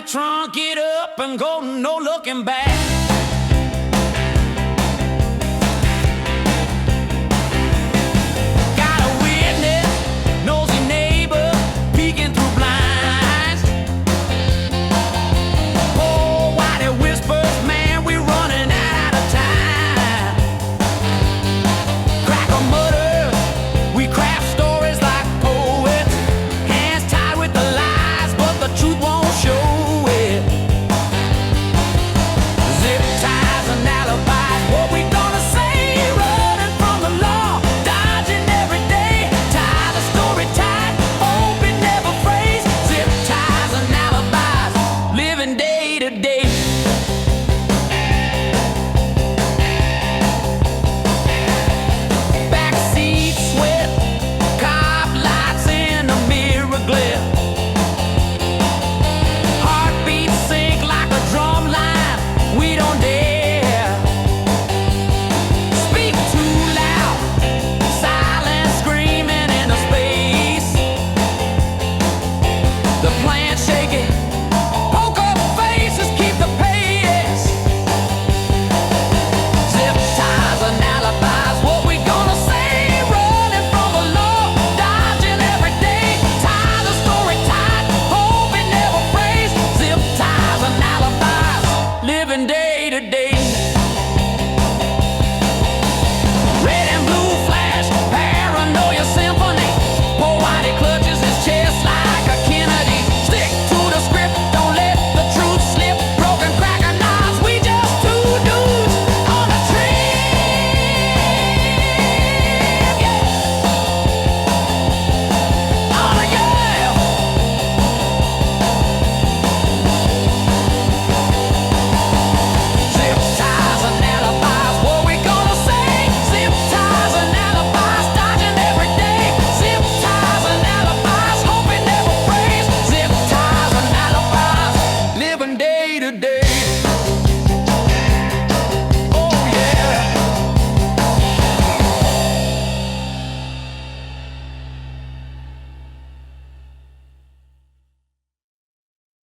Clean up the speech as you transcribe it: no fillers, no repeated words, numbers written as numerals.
the trunk, get up and go, no looking back. Got a witness, nosy neighbor, peeking through blinds. Oh, while it whispers, man, we're running out of time. Crack a mutter, we craft stories like poets, hands tied with the lies, but the truth won't